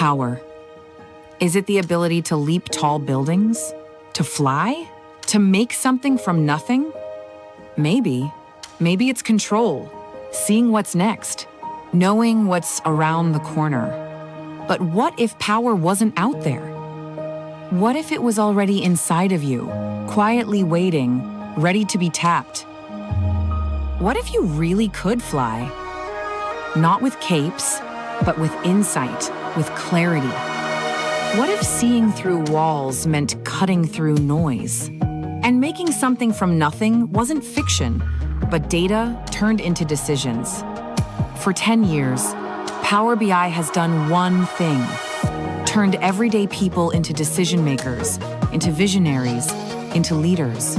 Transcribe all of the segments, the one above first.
power? Is it the ability to leap tall buildings? To fly? To make something from nothing? Maybe. Maybe it's control, seeing what's next, knowing what's around the corner. But what if power wasn't out there? What if it was already inside of you, quietly waiting, ready to be tapped? What if you really could fly? Not with capes, but with insight, with clarity. What if seeing through walls meant cutting through noise? And making something from nothing wasn't fiction, but data turned into decisions. For 10 years, Power BI has done one thing: turned everyday people into decision makers, into visionaries, into leaders.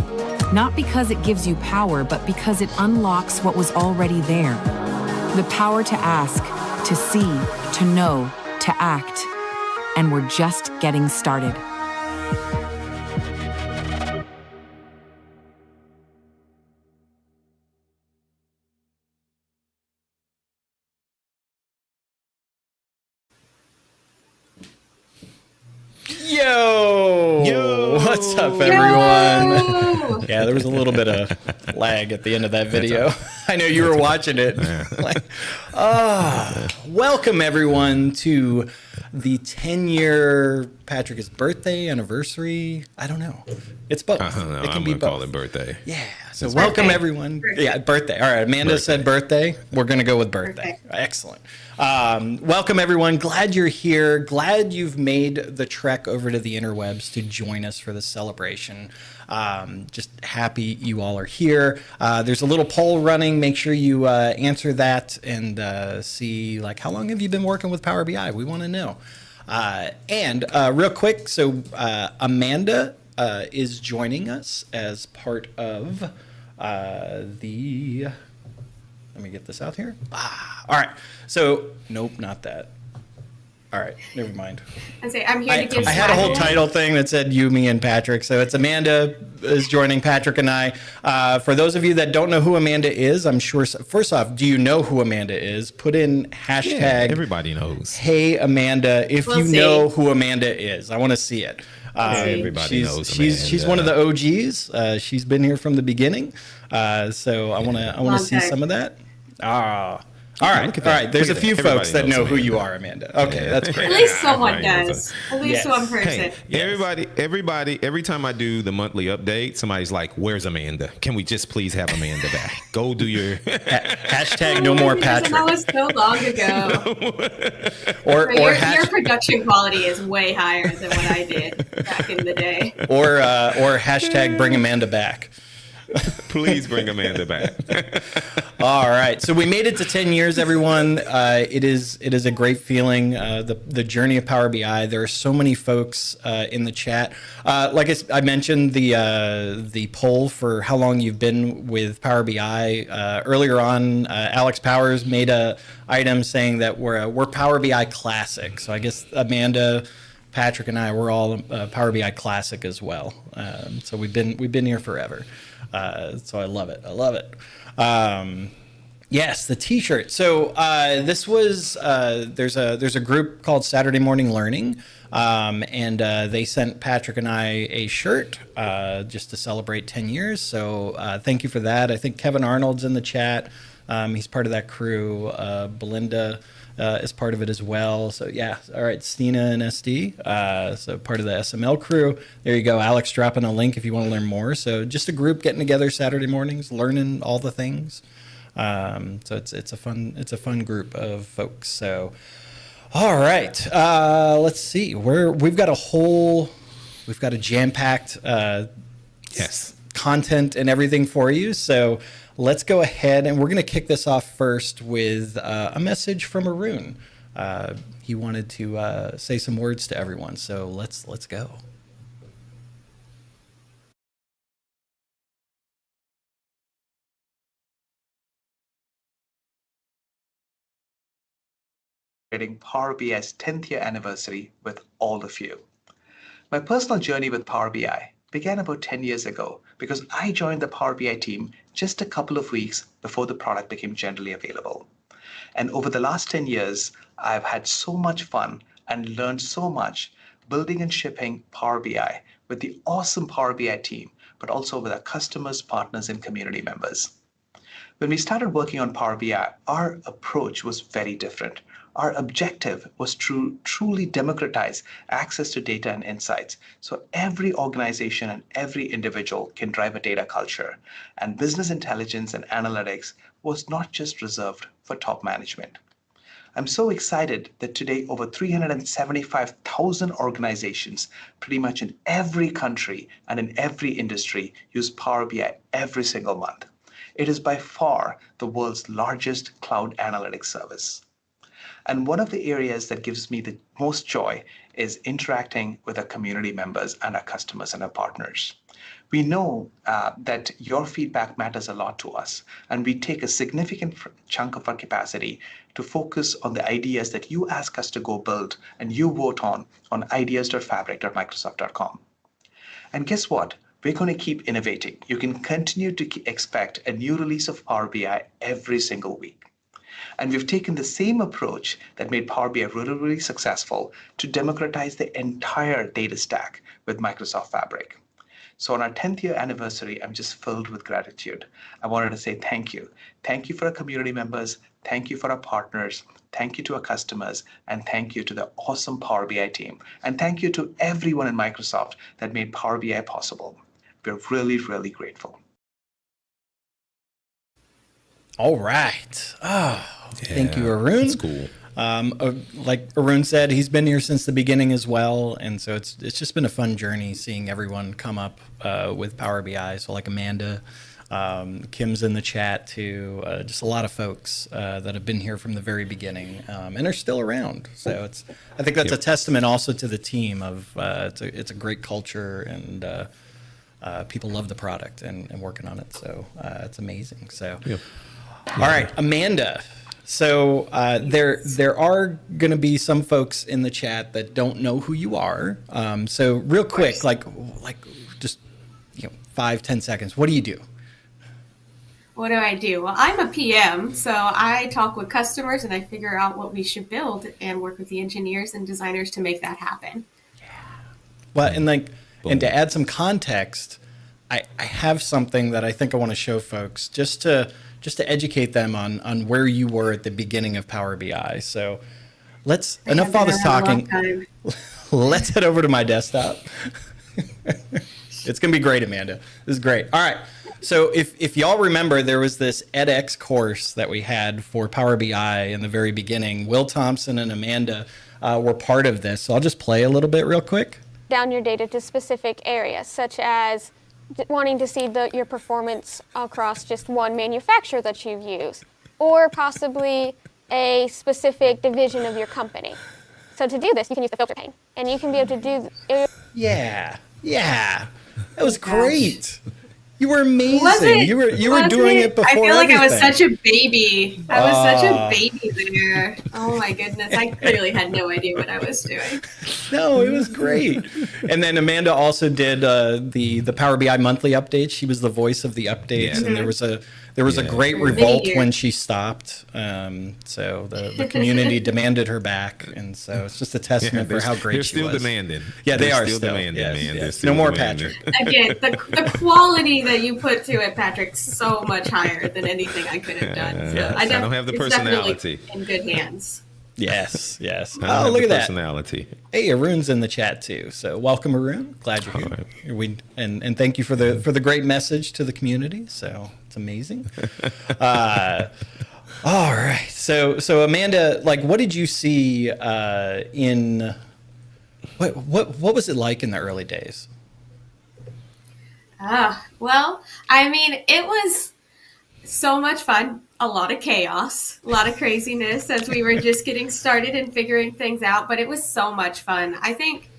Not because it gives you power, but because it unlocks what was already there. The power to ask, to see, to know, to act. And we're just getting started. Yo! What's up, everyone? Yeah, there was a little bit of lag at the end of that video. I know you were watching it. Welcome, everyone, to the 10-year Patrick's birthday anniversary. I don't know. It's both. I don't know. It can I'm be gonna both. Call it birthday. Yeah. So welcome, everyone. Yeah, birthday. All right. Amanda said birthday. We're going to go with birthday. Excellent. Welcome, everyone. Glad you're here. Glad you've made the trek over to the interwebs to join us for this celebration. Just happy you all are here. There's a little poll running. Make sure you answer that and see, like, how long have you been working with Power BI? We want to know. And real quick, so Amanda is joining us as part of the... Let me get this out here. All right. So, nope, not that. All right, never mind. I'm here to give I had a whole title thing that said you, me, and Patrick. So it's Amanda is joining Patrick and I. For those of you that don't know who Amanda is, I'm sure. First off, do you know who Amanda is? Put in hashtag. Yeah, everybody knows. Hey Amanda, if you know who Amanda is, I want to see it. Everybody knows Amanda. She's one of the OGs. She's been here from the beginning. So I want to see some of that. All right. There's a few folks that know who you are, Amanda. Okay, that's great. At least someone does. At least one person. Hey, everybody, every time I do the monthly update, somebody's like, where's Amanda? Can we just please have Amanda back? Go do your... hashtag no more Patrick. That was so long ago. Your production quality is way higher than what I did back in the day. Or hashtag bring Amanda back. Please bring Amanda back. All right. So we made it to 10 years, everyone. It is a great feeling. The journey of Power BI. There are so many folks in the chat. Like I mentioned, the poll for how long you've been with Power BI. Earlier on, Alex Powers made a item saying that we're Power BI Classic. So I guess Amanda, Patrick, and I, we're all Power BI Classic as well. So we've been here forever. So I love it. Yes, the T-shirt. So this was there's a group called Saturday Morning Learning, and they sent Patrick and I a shirt just to celebrate 10 years. So thank you for that. I think Kevin Arnold's in the chat. He's part of that crew. Belinda is part of it as well. So yeah, all right, Stina and SD, so part of the SML crew. There you go. Alex dropping a link if you want to learn more. So just a group getting together Saturday mornings, learning all the things. So it's a fun group of folks. So all right, let's see. We've got a jam-packed content and everything for you. So let's go ahead, and we're going to kick this off first with a message from Arun. He wanted to say some words to everyone, so let's go. Power BI's 10th year anniversary with all of you. My personal journey with Power BI began about 10 years ago because I joined the Power BI team just a couple of weeks before the product became generally available. And over the last 10 years, I've had so much fun and learned so much building and shipping Power BI with the awesome Power BI team, but also with our customers, partners, and community members. When we started working on Power BI, our approach was very different. Our objective was to truly democratize access to data and insights so every organization and every individual can drive a data culture. And business intelligence and analytics was not just reserved for top management. I'm so excited that today over 375,000 organizations, pretty much in every country and in every industry, use Power BI every single month. It is by far the world's largest cloud analytics service. And one of the areas that gives me the most joy is interacting with our community members and our customers and our partners. We know that your feedback matters a lot to us, and we take a significant chunk of our capacity to focus on the ideas that you ask us to go build and you vote on ideas.fabric.microsoft.com. And guess what? We're going to keep innovating. You can continue to expect a new release of Power BI every single week. And we've taken the same approach that made Power BI really, really successful to democratize the entire data stack with Microsoft Fabric. So on our 10th year anniversary, I'm just filled with gratitude. I wanted to say thank you. Thank you for our community members. Thank you for our partners. Thank you to our customers. And thank you to the awesome Power BI team. And thank you to everyone in Microsoft that made Power BI possible. We're really, really grateful. All right. Thank you, Arun. That's cool. Like Arun said, he's been here since the beginning as well, and so it's just been a fun journey seeing everyone come up with Power BI. So like Amanda, Kim's in the chat too. Just a lot of folks that have been here from the very beginning and are still around. So I think that's a testament also to the team of it's a great culture, and people love the product and working on it. So it's amazing. So. All right, Amanda. So there are going to be some folks in the chat that don't know who you are. So real quick, like just 5-10 seconds. What do you do? What do I do? Well, I'm a PM, so I talk with customers and I figure out what we should build and work with the engineers and designers to make that happen. Well, and to add some context, I have something that I think I want to show folks just to educate them on where you were at the beginning of Power BI. So enough of all this talking. Let's head over to my desktop. It's going to be great, Amanda. This is great. All right. So if y'all remember, there was this edX course that we had for Power BI in the very beginning. Will Thompson and Amanda were part of this. So I'll just play a little bit real quick. Down your data to specific areas, such as wanting to see your performance across just one manufacturer that you've used, or possibly a specific division of your company. So to do this, you can use the filter pane, and you can be able to do. Yeah, that was great. You were amazing. You were doing it before. I feel like everything. I was such a baby. I was such a baby there. Oh my goodness. I clearly had no idea what I was doing. No, it was great. And then Amanda also did the Power BI monthly updates. She was the voice of the updates, and there was a great revolt when she stopped. So the community demanded her back, and so it's just a testament for how great she was. They're still demanding. Yeah, they are still demanding, man. Yes. No more Patrick. Again, the quality that you put to it, Patrick, so much higher than anything I could have done. So I don't have the personality. In good hands. Yes. Oh, look at that. Personality. Hey, Arun's in the chat too. So welcome, Arun. Glad you're here. And thank you for the great message to the community. So it's amazing. All right. So Amanda, like, what did you see in what was it like in the early days? Well, I mean, it was so much fun. A lot of chaos, a lot of craziness as we were just getting started and figuring things out, but it was so much fun. I think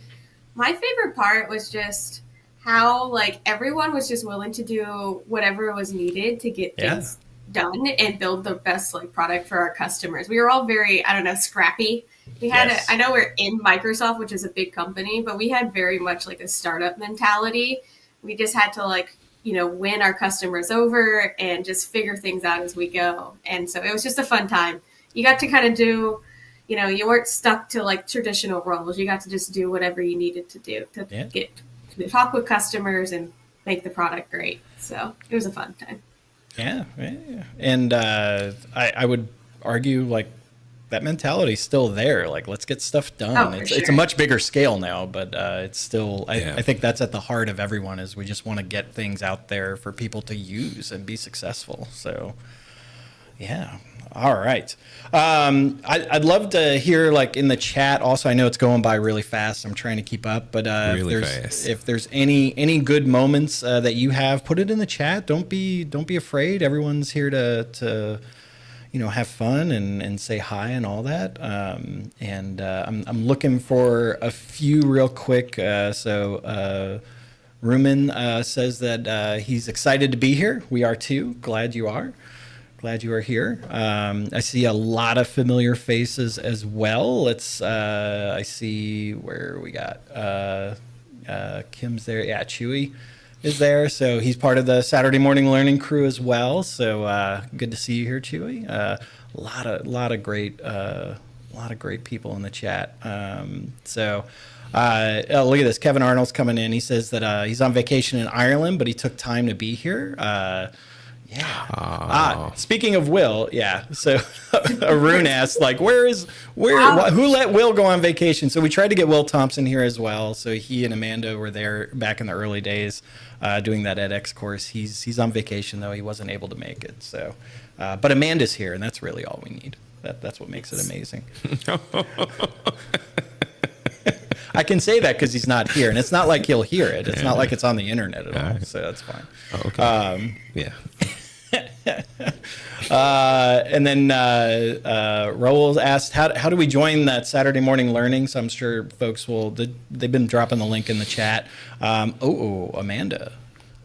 my favorite part was just how everyone was just willing to do whatever was needed to get things done and build the best product for our customers. We were all very, scrappy. We had I know we're in Microsoft, which is a big company, but we had very much a startup mentality. We just had to win our customers over and just figure things out as we go. And so it was just a fun time. You got to kind of do, you weren't stuck to like traditional roles. You got to just do whatever you needed to do to to talk with customers and make the product great. So it was a fun time. Yeah. And I would argue like that mentality's still there. Like, let's get stuff done. Oh, for It's a sure. much bigger scale now, but it's still, I think that's at the heart of everyone is we just want to get things out there for people to use and be successful. So yeah. All right. I'd love to hear like in the chat. Also, I know it's going by really fast. I'm trying to keep up, but if there's any good moments that you have, put it in the chat. Don't be afraid. Everyone's here to have fun and say hi and all that. I'm looking for a few real quick. Rumen says that he's excited to be here. We are too. Glad you are. Glad you are here. I see a lot of familiar faces as well. I see where we got Kim's there. Yeah, Chewy is there. So he's part of the Saturday Morning Learning crew as well. So good to see you here, Chewy. A lot of great people in the chat. Look at this. Kevin Arnold's coming in. He says that he's on vacation in Ireland, but he took time to be here. Speaking of Will, so Arun asked, like, who let Will go on vacation? So we tried to get Will Thompson here as well. So he and Amanda were there back in the early days doing that edX course. He's on vacation, though. He wasn't able to make it. So, but Amanda's here, and that's really all we need. That's what makes it amazing. I can say that because he's not here, and it's not like he'll hear it. It's not like it's on the internet at all, so that's fine. Okay. Yeah. And then Raul asked, how do we join that Saturday Morning Learning? So I'm sure folks they've been dropping the link in the chat. Amanda.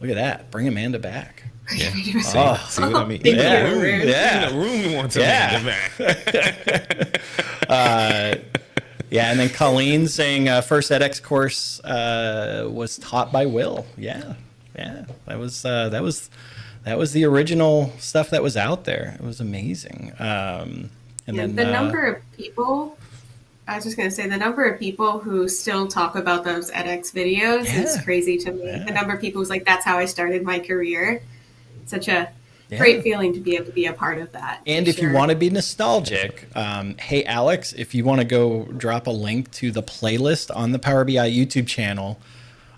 Look at that. Bring Amanda back. Yeah. See what I mean? Yeah. The room wants Amanda back. Yeah, and then Colleen saying first edX course was taught by Will. Yeah, that was the original stuff that was out there. It was amazing. Then the number of people. I was just going to say the number of people who still talk about those edX videos is crazy to me. The number of people who's like, that's how I started my career. Such a great feeling to be able to be a part of that. And if you want to be nostalgic, hey, Alex, if you want to go drop a link to the playlist on the Power BI YouTube channel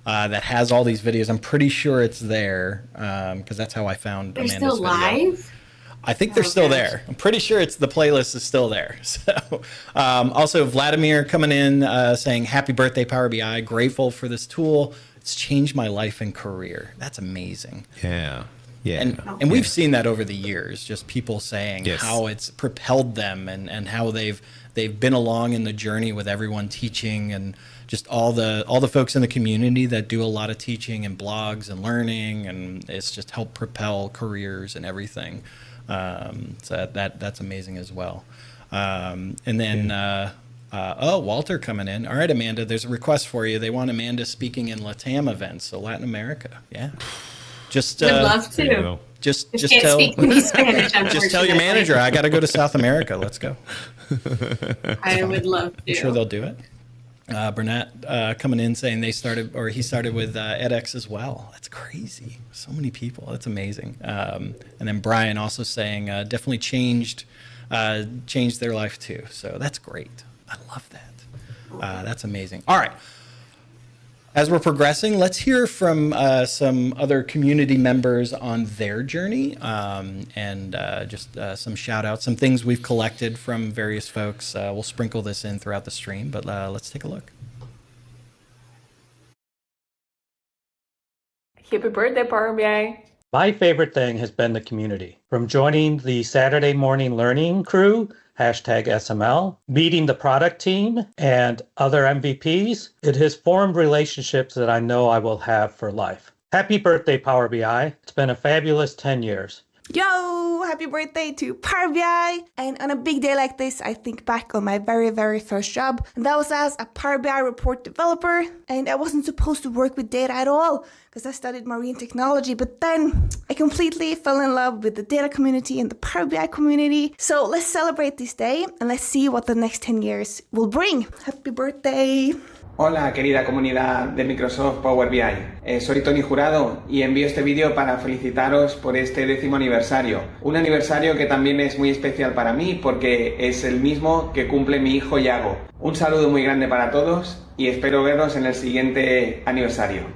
that has all these videos, I'm pretty sure it's there because that's how I found They're Amanda's still video. live? I think they're still there. I'm pretty sure the playlist is still there. So, also Vladimir coming in saying, happy birthday, Power BI. Grateful for this tool. It's changed my life and career. That's amazing. Yeah. Yeah. And we've seen that over the years, just people saying how it's propelled them and how they've been along in the journey with everyone teaching and just all the folks in the community that do a lot of teaching and blogs and learning, and it's just helped propel careers and everything. So that's amazing as well. And then Walter coming in. All right, Amanda, there's a request for you. They want Amanda speaking in LATAM events, so Latin America. Yeah. Just would love to. Just can't tell speak any Spanish, just tell your manager I got to go to South America. Let's go. I would love to. I'm sure they'll do it. Burnett coming in saying he started with edX as well. That's crazy. So many people. That's amazing. And then Brian also saying definitely changed their life too. So that's great. I love that. That's amazing. All right. As we're progressing, let's hear from some other community members on their journey and just some shout outs, some things we've collected from various folks. We'll sprinkle this in throughout the stream, but let's take a look. Happy birthday, Power BI. My favorite thing has been the community. From joining the Saturday Morning Learning crew, #SML, meeting the product team and other MVPs, it has formed relationships that I know I will have for life. Happy birthday, Power BI. It's been a fabulous 10 years. Yo, happy birthday to Power BI. And on a big day like this, I think back on my very, very first job. And that was as a Power BI report developer. And I wasn't supposed to work with data at all because I studied marine technology. But then I completely fell in love with the data community and the Power BI community. So let's celebrate this day and let's see what the next 10 years will bring. Happy birthday. Hola querida comunidad de Microsoft Power BI, soy Tony Jurado y envío este vídeo para felicitaros por este 10º aniversario. Un aniversario que también es muy especial para mí porque es el mismo que cumple mi hijo Yago. Un saludo muy grande para todos y espero vernos en el siguiente aniversario.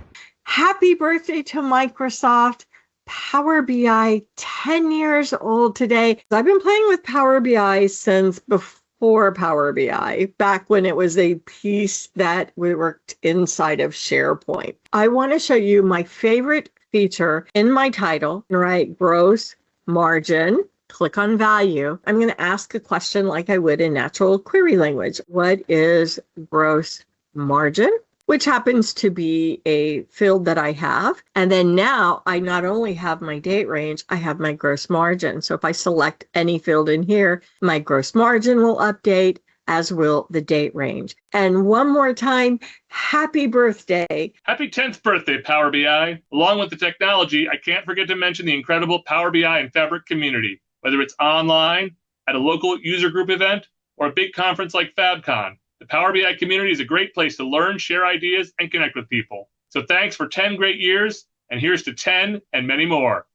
Happy birthday to Microsoft. Power BI, 10 years old today. I've been playing with Power BI since before Power BI, back when it was a piece that we worked inside of SharePoint. I want to show you my favorite feature in my title, right? Gross margin. Click on value. I'm going to ask a question like I would in natural query language. What is gross margin? Which happens to be a field that I have. And then now I not only have my date range, I have my gross margin. So if I select any field in here, my gross margin will update, as will the date range. And one more time, happy birthday. Happy 10th birthday, Power BI. Along with the technology, I can't forget to mention the incredible Power BI and Fabric community, whether it's online, at a local user group event, or a big conference like FabCon. The Power BI community is a great place to learn, share ideas, and connect with people. So thanks for 10 great years, and here's to 10 and many more.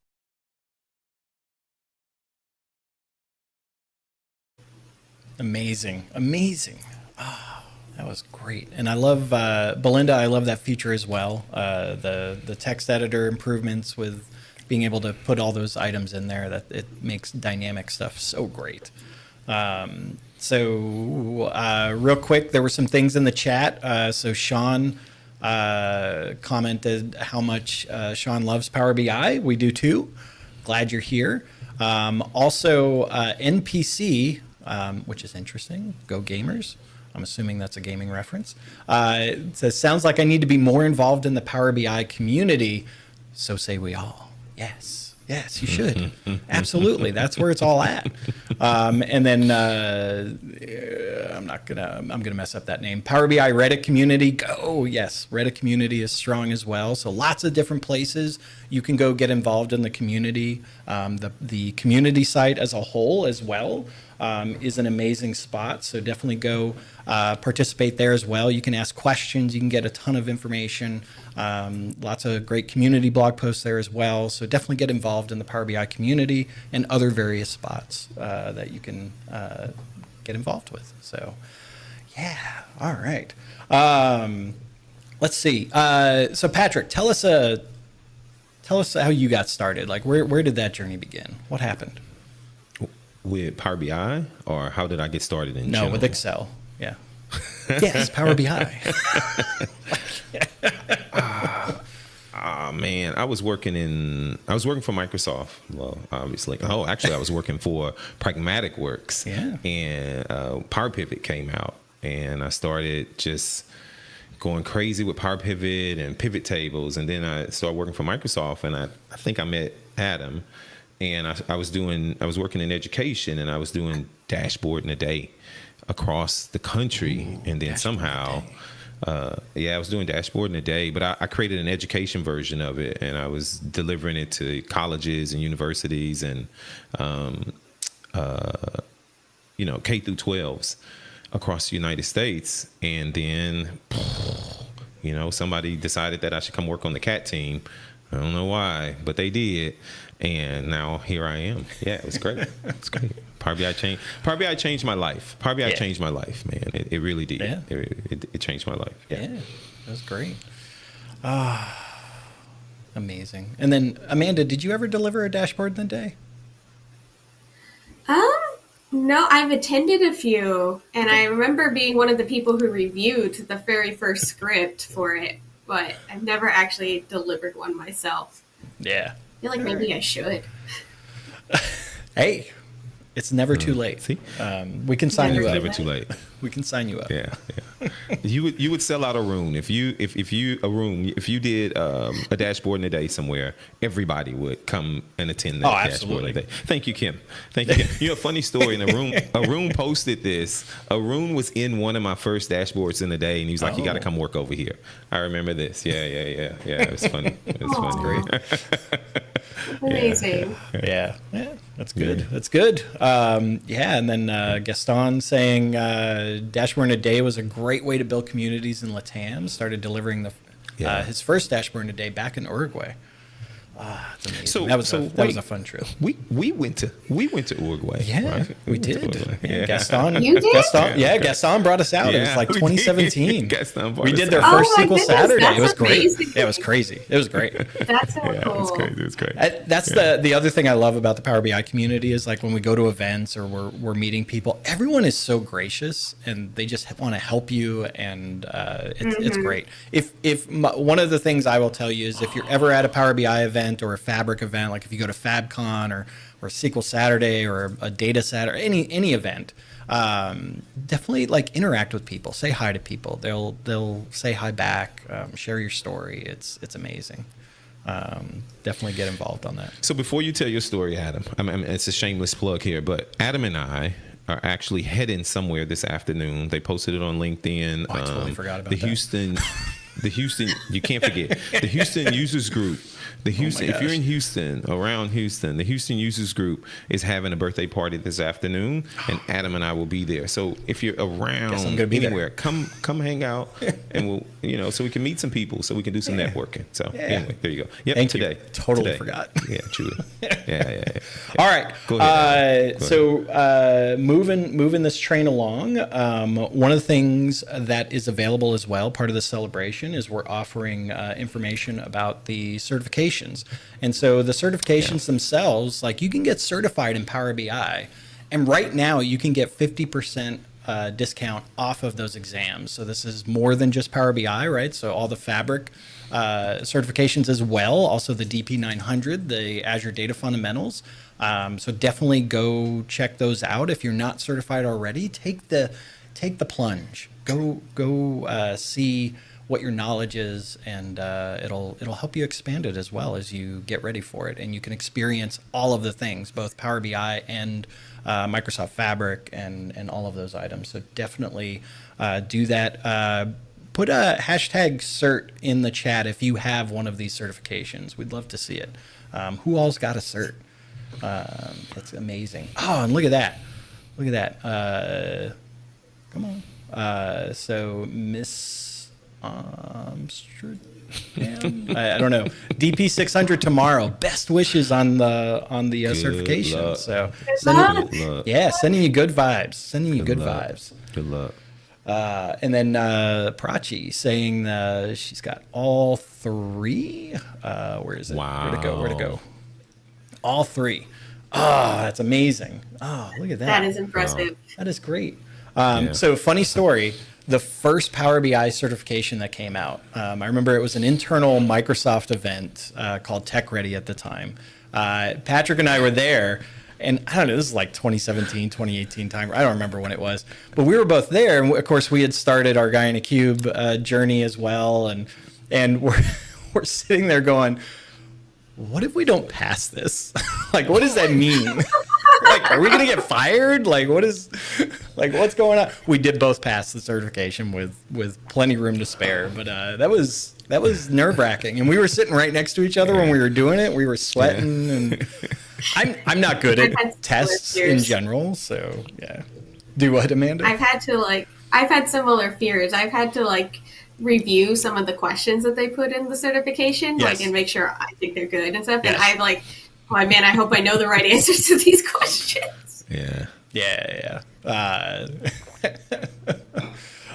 Amazing. Amazing. Oh, that was great. And I love, Belinda, I love that feature as well. The text editor improvements with being able to put all those items in there, that it makes dynamic stuff so great. Real quick, there were some things in the chat. So Sean commented how much Sean loves Power BI. We do too. Glad you're here. Also, NPC, which is interesting. Go Gamers. I'm assuming that's a gaming reference. It says, sounds like I need to be more involved in the Power BI community. So say we all. Yes. Yes, you should. Absolutely. That's where it's all at. And then I'm gonna mess up that name. Power BI Reddit community. Go. Yes, Reddit community is strong as well. So lots of different places you can go get involved in the community. The community site as a whole as well is an amazing spot. So definitely go participate there as well. You can ask questions. You can get a ton of information. Lots of great community blog posts there as well. So definitely get involved in the Power BI community and other various spots that you can get involved with. So yeah, all right. Let's see. So Patrick, tell us how you got started. Like where did that journey begin? What happened? With Power BI, or how did I get started in general? No, with Excel. Yeah. Yes, Power BI. Man, I was working for Microsoft. Well, obviously. Oh, actually, I was working for Pragmatic Works. Yeah. And Power Pivot came out, and I started just going crazy with Power Pivot and pivot tables. And then I started working for Microsoft, and I think I met Adam. And I was working in education, and I was doing dashboard in a day across the country. And then somehow, I was doing dashboard in a day, but I created an education version of it, and I was delivering it to colleges and universities and, K through 12s across the United States. And then, somebody decided that I should come work on the CAT team. I don't know why, but they did. And now here I am. Yeah, it was great. It's great. Power BI changed my life. Power BI changed my life, man. It really did. Yeah. It changed my life. Yeah, that was great. Amazing. And then, Amanda, did you ever deliver a dashboard in the day? No, I've attended a few, and I remember being one of the people who reviewed the very first script for it, but I've never actually delivered one myself. Yeah. I feel like maybe I should. Hey, It's never too late. See? We can sign you up. Never too late. We can sign you up. Yeah. You would sell out a room if you did a dashboard in a day somewhere. Everybody would come and attend that dashboard in a day. Thank you, Kim. Thank you, Kim. You know, a funny story. Arun posted this. Arun was in one of my first dashboards in a day, and he was like, "You got to come work over here." I remember this. Yeah. It was funny. It was funny. Great. Amazing. Yeah, that's good. That's good. And then Gaston saying Dashboard in a Day was a great way to build communities in Latam. Started delivering his first Dashboard in a Day back in Uruguay. That's amazing. So that was a fun trip. We went to Uruguay. Yeah, right? we did. Yeah. Gaston. You did? Gaston brought us out. It was like we 2017. did. Gaston brought we us did their out. first Oh my SQL goodness, Saturday. that's It was great. amazing. Yeah, it was crazy. It was great. That's so cool. It was great. That's the other thing I love about the Power BI community is like when we go to events or we're meeting people, everyone is so gracious and they just want to help you, and it's great. One of the things I will tell you is if you're ever at a Power BI event or a Fabric event, like if you go to FabCon or SQL Saturday or a Data Saturday, any event, definitely like interact with people, say hi to people. They'll say hi back, share your story. It's amazing. Definitely get involved on that. So before you tell your story, Adam, I mean, it's a shameless plug here, but Adam and I are actually heading somewhere this afternoon. They posted it on LinkedIn. I totally forgot about the that. Houston, you can't forget the Houston Users Group. If you're in Houston, around Houston, the Houston Users Group is having a birthday party this afternoon, and Adam and I will be there. So if you're around anywhere, come hang out, and we'll, so we can meet some people, so we can do some networking. So anyway, there you go. Yep, Thank today. you. Totally today. forgot. Yeah, true. Yeah. All right. Go ahead. So moving this train along, one of the things that is available as well, part of the celebration, is we're offering information about the certifications. And so the certifications themselves, like you can get certified in Power BI, and right now you can get 50% discount off of those exams. So this is more than just Power BI, right? So all the Fabric certifications as well, also the DP900, the Azure Data Fundamentals. So definitely go check those out. If you're not certified already, take the plunge. Go see what your knowledge is, and it'll help you expand it as well as you get ready for it, and you can experience all of the things, both Power BI and Microsoft Fabric and all of those items. So definitely do that. Put a hashtag cert in the chat if you have one of these certifications. We'd love to see it. Who all's got a cert? That's amazing. Oh, and look at that. Come on. So Miss Amsterdam, I don't know. DP 600 tomorrow. Best wishes on the certification. Luck. So Good luck. sending you good vibes. Good luck. And then Prachi saying she's got all three. Where is it? Wow. Where'd it go? All three. Oh, that's amazing. Oh, look at that. That is impressive. That is great. So funny story. The first Power BI certification that came out, I remember it was an internal Microsoft event called Tech Ready at the time. Patrick and I were there, and I don't know, this is like 2017, 2018 time. I don't remember when it was, but we were both there. And of course, we had started our Guy in a Cube journey as well. And we're sitting there going, what if we don't pass this? Like, what does that mean? Like, are we going to get fired? Like, what's going on? We did both pass the certification with plenty room to spare, but that was nerve wracking. And we were sitting right next to each other when we were doing it. We were sweating, and I'm not good at tests in general, so yeah. Do what, Amanda? I've had similar fears. I've had to review some of the questions that they put in the certification, and make sure I think they're good and stuff. Yes. And I'm oh man, I hope I know the right answers to these questions. Yeah.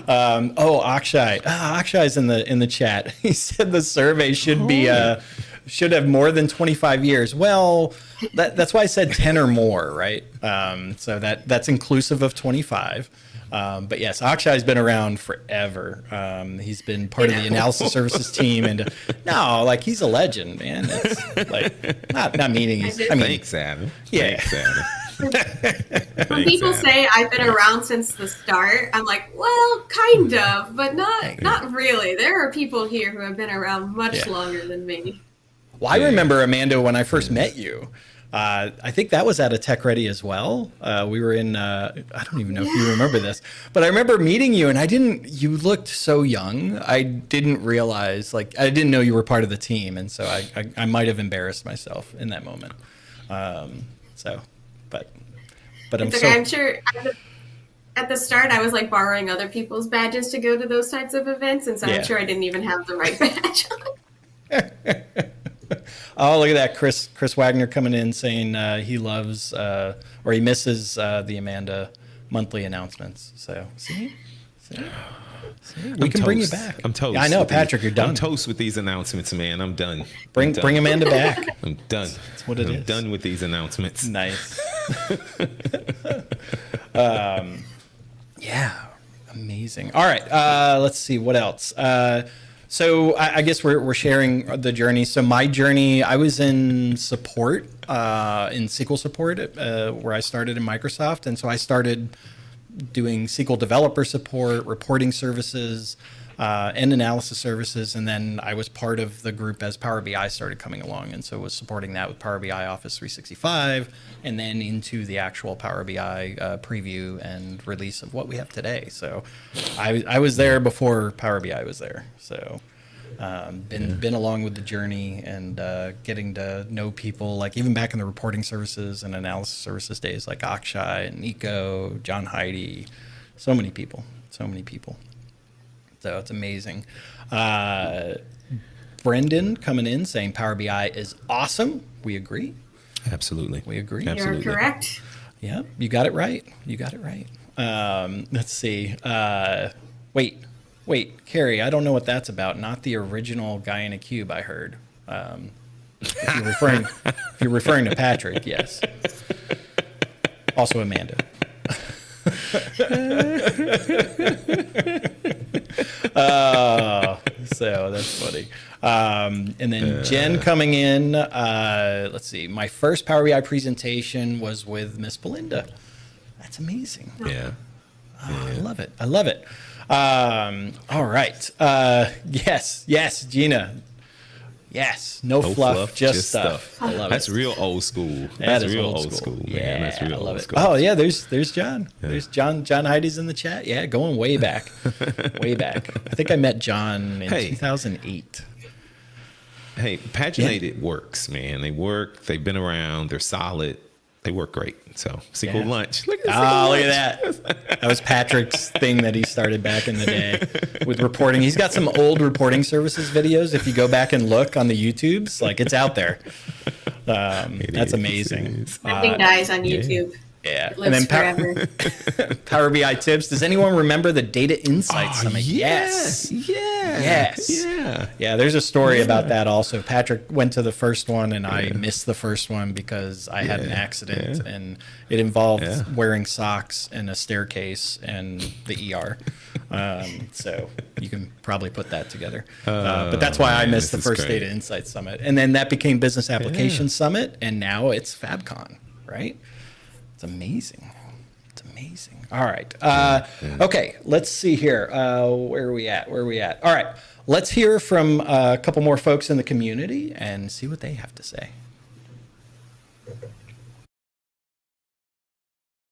Akshay. Akshay's in the chat. He said the survey should have more than 25 years. Well, that's why I said 10 or more, right? So that's inclusive of 25. But yes, Akshay's been around forever. He's been part of the analysis services team, and he's a legend, man. It's not meaning he's. Thanks, Adam. Yeah. Thanks, Adam. When people say I've been around since the start, I'm like, well, kind of, but not really. There are people here who have been around much longer than me. Well, I remember, Amanda, when I first met you. I think that was at a Tech Ready as well. We were in, I don't even know if you remember this, but I remember meeting you and you looked so young. I didn't realize, I didn't know you were part of the team. And so I might have embarrassed myself in that moment. But I'm sure at the start I was like borrowing other people's badges to go to those types of events. And so I'm sure I didn't even have the right badge on. Oh, look at that. Chris Wagner coming in saying he loves or he misses the Amanda monthly announcements. So, see? We can bring you back. I'm toast. Yeah, I know, Patrick, you're done. I'm toast with these announcements, man. I'm done. Bring Amanda back. I'm done. That's what it is. I'm done with these announcements. Nice. Yeah, amazing. All right, let's see what else. So I guess we're sharing the journey. So my journey, I was in support, in SQL support, where I started in Microsoft. And so I started doing SQL developer support, reporting services, and analysis services. And then I was part of the group as Power BI started coming along. And so was supporting that with Power BI Office 365, and then into the actual Power BI preview and release of what we have today. So I was there before Power BI was there. So been along with the journey and getting to know people, like even back in the reporting services and analysis services days, like Akshay and Nico, John Heidi, so many people. So it's amazing. Brendan coming in saying Power BI is awesome. We agree. Absolutely. We agree. Absolutely. You're correct. Yeah, you got it right. Let's see. Wait, Carrie, I don't know what that's about. Not the original guy in a cube, I heard. If you're referring to Patrick, yes. Also Amanda. So that's funny. And then Jen coming in. Let's see. My first Power BI presentation was with Miss Belinda. That's amazing. Yeah. I love it. All right. Yes, Gina. Yes, no fluff, just stuff. I love That's it. real old school. That's real old school. man. Yeah, That's real I love old it. school. Oh yeah, there's John. Yeah. There's John Heidi's in the chat. Yeah, going way back. Way back. I think I met John in 2008. Hey, paginated works, man. They work. They've been around. They're solid. They work great. So SQL Lunch. Look at that. That was Patrick's thing that he started back in the day with reporting. He's got some old reporting services videos. If you go back and look on the YouTubes, it's out there. That's amazing. Nothing dies on YouTube. Yeah. It lives forever. Power BI tips. Does anyone remember the Data Insights Summit? Yes. Yeah, there's a story about that also. Patrick went to the first one and I missed the first one because I had an accident and it involved wearing socks and a staircase and the ER. So you can probably put that together. But that's why I missed the first Data Insights Summit. And then that became Business Application Summit, and now it's FabCon, right? It's amazing. All right. Okay, let's see here. Where are we at? All right. Let's hear from a couple more folks in the community and see what they have to say.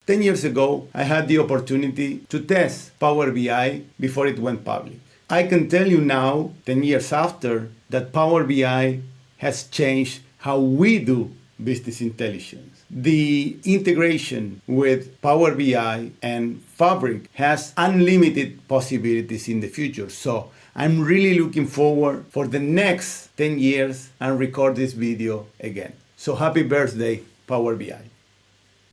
10 years ago, I had the opportunity to test Power BI before it went public. I can tell you now, 10 years after, that Power BI has changed how we do business intelligence. The integration with Power BI and Fabric has unlimited possibilities in the future. So I'm really looking forward for the next 10 years and record this video again. So happy birthday, Power BI.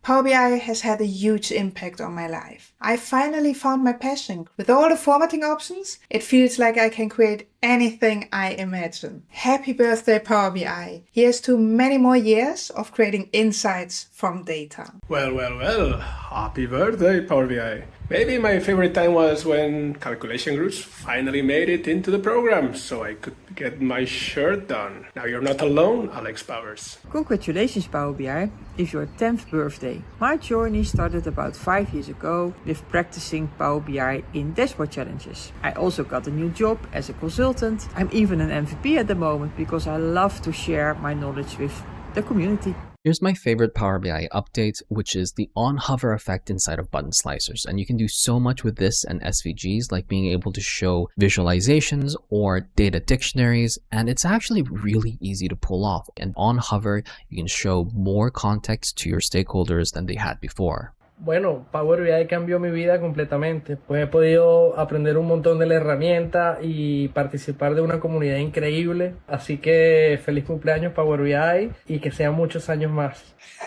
Power BI has had a huge impact on my life. I finally found my passion. With all the formatting options, it feels like I can create anything I imagine. Happy birthday, Power BI. Here's to many more years of creating insights from data. Well. Happy birthday, Power BI. Maybe my favorite time was when calculation groups finally made it into the program, so I could get my shirt done. Now you're not alone, Alex Powers. Congratulations, Power BI. It's your 10th birthday. My journey started about 5 years ago with practicing Power BI in dashboard challenges. I also got a new job as a consultant. I'm even an MVP at the moment because I love to share my knowledge with the community. Here's my favorite Power BI update, which is the on-hover effect inside of button slicers. And you can do so much with this and SVGs, like being able to show visualizations or data dictionaries. And it's actually really easy to pull off. And on hover, you can show more context to your stakeholders than they had before. Bueno, Power BI cambió mi vida completamente, pues he podido aprender un montón de la herramienta y participar de una comunidad increíble, así que feliz cumpleaños Power BI y que sean muchos años más.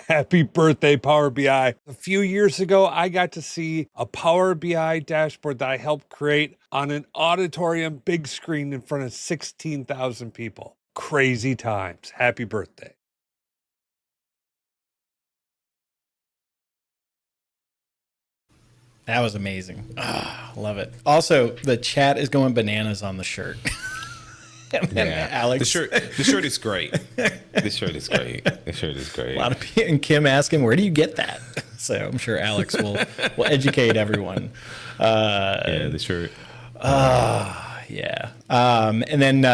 Happy birthday, Power BI. A few years ago, I got to see a Power BI dashboard that I helped create on an auditorium big screen in front of 16,000 people. Crazy times. Happy birthday. That was amazing. Ah, love it. Also, the chat is going bananas on the shirt. Yeah, Alex. The shirt is great. The shirt is great. The shirt is great. A lot of people, and Kim asking, where do you get that? So I'm sure Alex will educate everyone. Yeah, the shirt. Yeah. And then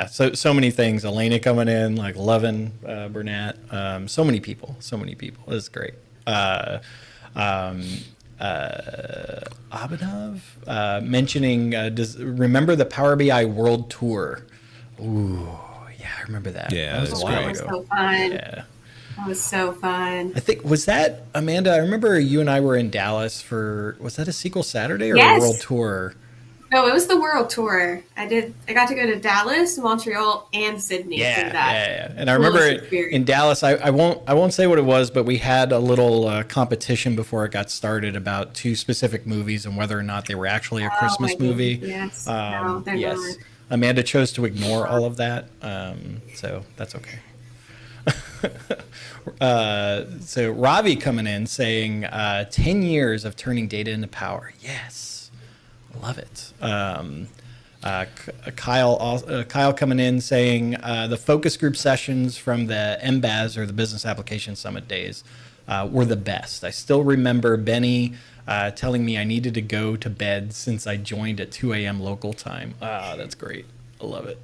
so many things. Elena coming in, like loving Burnett. So many people. It's great. Abhinav mentioning, remember the Power BI World Tour? Ooh, yeah, I remember that. Yeah, that was a while ago. So fun. Yeah. That was so fun. I think, was that, Amanda, I remember you and I were in Dallas for, was that a SQL Saturday or Yes. a World Tour? No, it was the World Tour. I got to go to Dallas, Montreal, and Sydney. Yeah, for that. yeah. And I remember in Dallas, I won't say what it was, but we had a little competition before it got started about two specific movies and whether or not they were actually a Christmas movie. Yes. No, they're yes. not. Amanda chose to ignore all of that, so that's okay. So Ravi coming in saying 10 years of turning data into power. Yes. Love it. Kyle coming in saying the focus group sessions from the MBAS or the Business Application Summit days were the best. I still remember Benny telling me I needed to go to bed since I joined at 2 a.m. local time. Ah, that's great. I love it.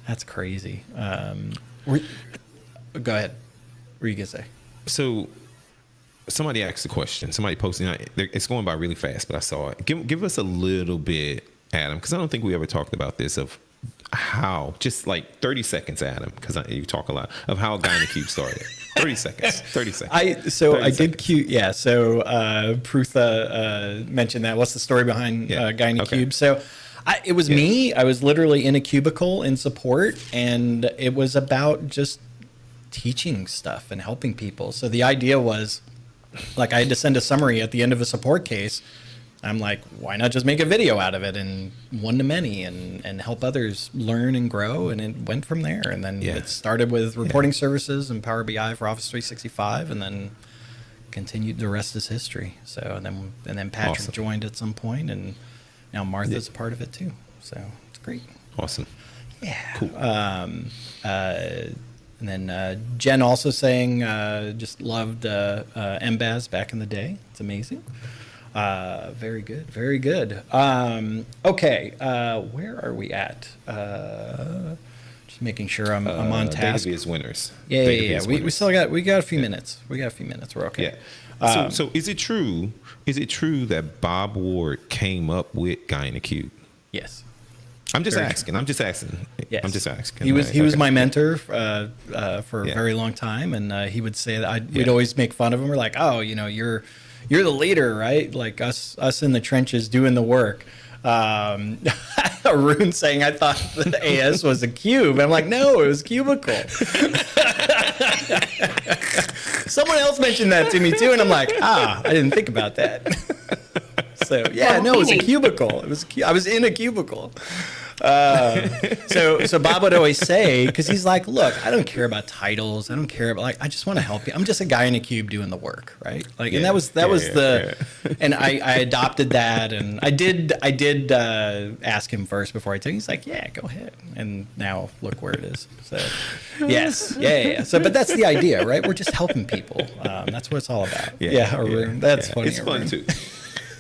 That's crazy. Go ahead. What were you going to say? So somebody asked a question. Somebody posted. It's going by really fast, but I saw it. Give us a little bit, Adam, because I don't think we ever talked about this, of how, just like 30 seconds, Adam, because you talk a lot, of how GynaCube started. 30 seconds. 30 seconds. So Prutha mentioned that. What's the story behind GynaCube? Okay. So it was me. I was literally in a cubicle in support, and it was about just teaching stuff and helping people. So the idea was, like, I had to send a summary at the end of a support case. I'm like, why not just make a video out of it and one to many and help others learn and grow? And it went from there. And then it started with reporting services and Power BI for Office 365, and then continued. The rest is history. So and then Patrick joined at some point, and now Martha's a part of it too. So it's great. Awesome. Yeah. Cool. And then Jen also saying just loved MBAS back in the day. It's amazing. Very good. Very good. Okay. Where are we at? Just making sure I'm on task. Database winners. Yeah. We still got a few minutes. We're okay. Yeah. So is it true that Bob Ward came up with GynaCube? Yes. I'm just asking. Yes. I'm just asking. He was my mentor for a very long time, and he would say that we'd always make fun of him. We're like, oh, you're the leader, right? Like us in the trenches doing the work. Arun saying I thought the AS was a cube. I'm like, no, it was cubicle. Someone else mentioned that to me too, and I'm like, I didn't think about that. So yeah, no, it was a cubicle. I was in a cubicle. So Bob would always say, because he's like, look, I don't care about titles. I don't care about, like, I just want to help you. I'm just a guy in a cube doing the work, right? Like, and that was and I adopted that, and I did ask him first before I took. He's like, yeah, go ahead. And now look where it is. So yes, yeah. So, but that's the idea, right? We're just helping people. That's what it's all about. Arun, that's funny. It's fun too.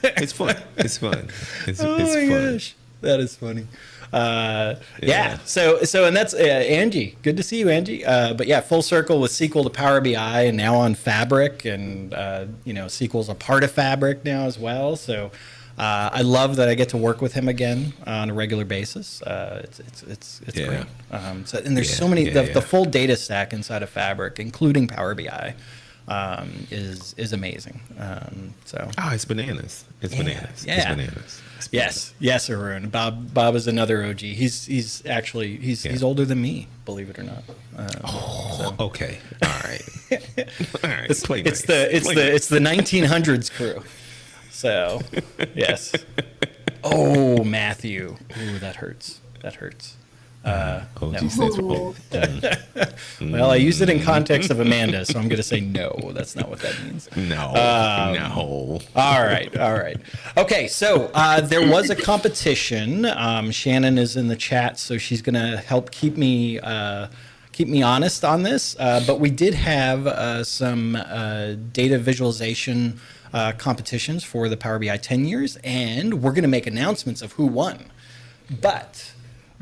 It's fun. It's fun. It's my fun. gosh, that is funny. So and that's Angie. Good to see you, Angie. But yeah, full circle with SQL to Power BI, and now on Fabric, and SQL's a part of Fabric now as well. So I love that I get to work with him again on a regular basis. It's great. And there's so many. The full data stack inside of Fabric, including Power BI, is amazing. It's bananas. It's bananas. Yeah. It's bananas. Yes, Arun. Bob is another OG. He's actually older than me, believe it or not. Okay. All right. All right. It's the 1900s crew. So, yes. Oh, Matthew. Ooh, that hurts. OG no. stands for old. Well, I used it in context of Amanda, so I'm going to say no. That's not what that means. No. All right. Okay, so there was a competition. Shannon is in the chat, so she's going to help keep me honest on this. But we did have some data visualization competitions for the Power BI 10 years, and we're going to make announcements of who won. But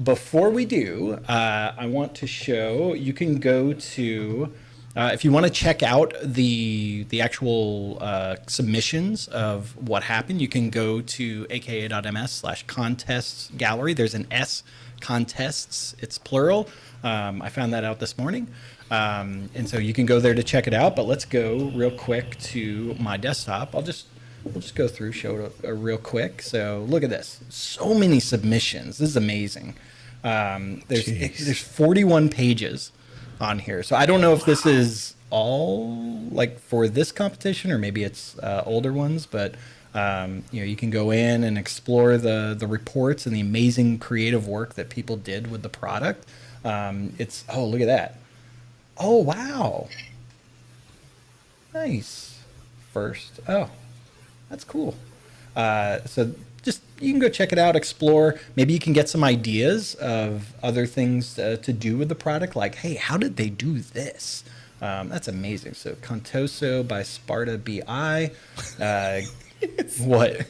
before we do, I want to show, you can go to, if you want to check out the actual submissions of what happened, you can go to aka.ms/contests gallery. There's an S, contests, it's plural. I found that out this morning. And so you can go there to check it out, but let's go real quick to my desktop. We'll just go through, show it real quick. So look at this. So many submissions. This is amazing. There's 41 pages on here. So I don't know if this is all like for this competition or maybe it's older ones, but you can go in and explore the reports and the amazing creative work that people did with the product. Look at that. Oh, wow. Nice. First. Oh, that's cool. So just, you can go check it out, explore. Maybe you can get some ideas of other things to do with the product. Like, hey, how did they do this? That's amazing. So Contoso by Sparta BI. What?